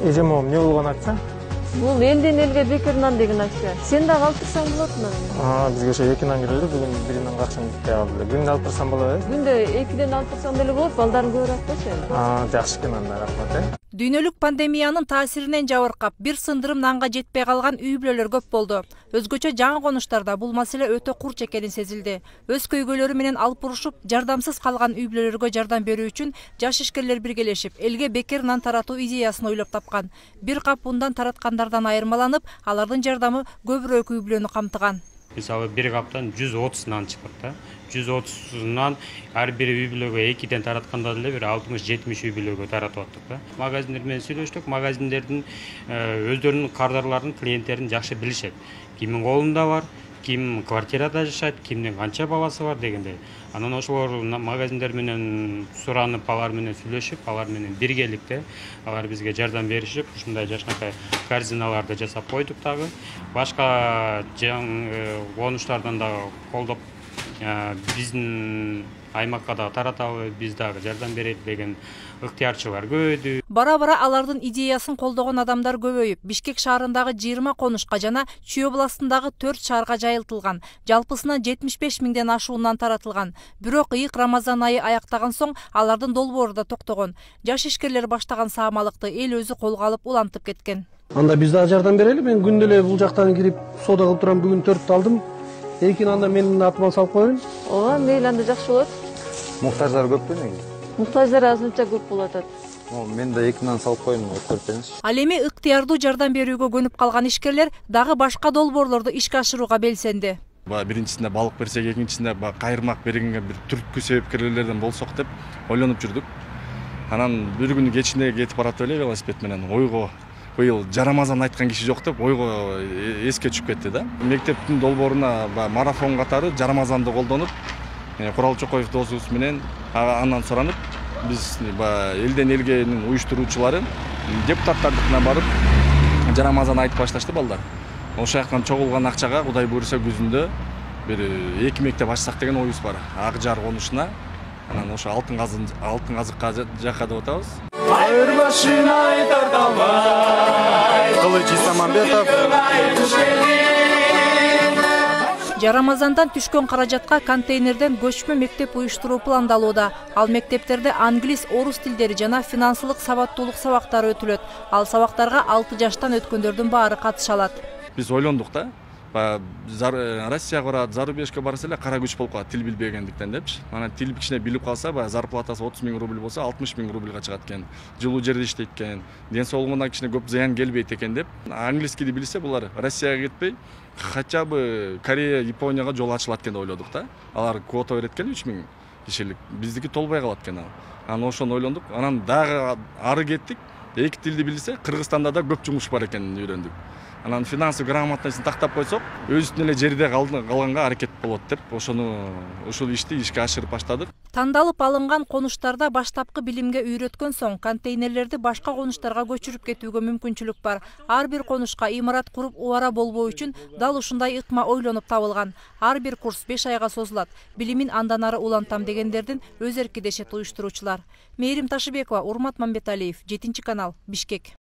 Эже момун эмне болгон акча? Бул элден элге бекер нан деген акча. Сен дагы алып турсаң болот мына. Бизге ошо 2 нан келди, бүгүн 1 нан акчаны жетпей калды. Күндө алып турсам болобу? Күндө 2ден алып турсаң деле болот, балдарың көбүрөөк да сен. Жакшы экен анда, рахмат. Дүйнөлүк пандемиянын таасиринен жабыркап, бир сындырым нанга жетпей калган үй бүлөлөр көп болду. Өзгөчө жаңы конуштарда бул маселе өтө курч экени сезилди. Өз көйгөйлөрү менен алып урушуп, жардамсыз калган үй бүлөлөргө жардам берүү үчүн жаш ишкерлер биргелешип, элге бекер нан таратуу идеясын ойлоп тапкан. Бир кап ундан тараткандардан айырмаланып, алардын жардамы көбүрөөк үй бүлөнү камтыган. Мисалы бир каптан 130 нан чыгат да. 130 нан ар бир үй бүлөгө 2ден таратканда деле бир 60-70 үй бүлөгө таратып аттык да. Магазиндер менен сүйлөштүк. Магазиндердин өздөрүнүн кардарларын, клиенттерин жакшы билишет. Кимдин колунда бар, ким квартирада жашайт, кимдин канча баласы бар дегендей. Анан ошолор магазиндер менен суранып, алар менен сүйлөшүп, алар менен биргеликте алар бизге жардам беришип, ушундай жашнакай корзиналарды жасап койдук дагы. Башка конуштардан дагы колдоп биздин аймакка да таратабы, биз дагы жардам берели деген ыктыярчылар көбөйдү. Бара-бара алардын идеясын колдогон адамдар көбөйүп, Бишкек шаарындагы 20 конушка жана Чүй областындагы 4 шаарга жайылтылган. Жалпысынан 75 миңден ашуунан таратылган. Бирок ыйык Рамазан айы аяктаган соң алардын долбоору да токтогон. Жаш ишкерлер баштаган саамалыкты эл өзү колго алып улантып кеткен. Анда биз дагы жардам берели. Мен күндө эле бул жактан кирип соода кылып турам. Бүгүн 4 алдым. Экин анда менин атыма салып коеюн. Ооба, мейли анда жакшы болот. Муктаждар көппү неге? Муктаждар азырынча көп болуп атат. Мен да 2 нан салып коеюн, көрсөңүз. Ал эми ыктыярдуу жардам берүүгө көнүп калган ишкерлер дагы башка долбоорлорду ишке ашырууга белсенди. Биринчисинде балык берсек, экинчисинде кайырмак бергенге бир түрткү себепкерлерден болсок деп ойлонуп жүрдүк. Анан бир күнү кечинде кетип баратып эле велосипед менен ойго быйыл жарамазан айткан киши жок деп ойго эске түшүп кетти да. Мектептин долбооруна марафон катары жарамазанды колдонуп, Курал Чокоев досубуз менен андан суранып, биз элден элгенин уюштуруучулары депутаттардыкына барып жарамазан айтып башташты балдар. Ошол жактан чогулган акчага Кудай буйруса күзүндө бир 2 мектеп ачсак деген оюбуз бар. Ак Жар конушуна, анан ошо алтын казыкка жакка деп атабыз. Айыр башына тарталбай, Кылыч Исамамбетов. Жарамазандан түшкөн каражатка контейнерден көчмө мектеп уюштуруу пландалууда. Ал мектептерде англис, орус тилдери жана финансылык сабаттуулук сабактары өтүлөт. Ал сабактарга 6 жаштан өткөндөрдүн баары катыша алат. Биз ойлондук да. Россияга барат, зарубежге барса эле кара күч болуп калат тил билбегендиктен депчи. Анан тил кичине билип калса, зарплатасы 30 000 рубль болсо 60 000 рубльга чыгат экен. Жылуу жерде иштейт экен. Ден соолугуна кичине көп зыян келбейт экен деп. Английскийди билсе булар Россияга кетпей, хотя бы Корея, Японияга жол ачылат экен деп ойлодук да. Алар квота берет экен 3000 кишилик. Биздики толбой калат экен ал. Анан ошону ойлондук. Анан дагы ары кеттик. Эки тилди билсе, Кыргызстанда да көп жумуш бар экенин үйрөндүк. Анан финансовый грамотностун тактап койсок, өзүнүн эле жерде калганга аракет болот деп, ушул ишти ишке ашырып баштадык. Тандалып алынган конуштарда баштапкы билимге үйрөткөн соң контейнерлерди башка конуштарга көчүрүп кетүүгө мүмкүнчүлүк бар. Ар бир конушка имарат куруп убара болбоо үчүн дал ушундай ыкма ойлонуп табылган. Ар бир курс 5 айга созулат. Билимин андан ары улантам дегендердин өз эрки дешет уюштуруучулар. Мээрим Ташыбекова, Урмат Мамбеталиев, 7 канал, Бишкек.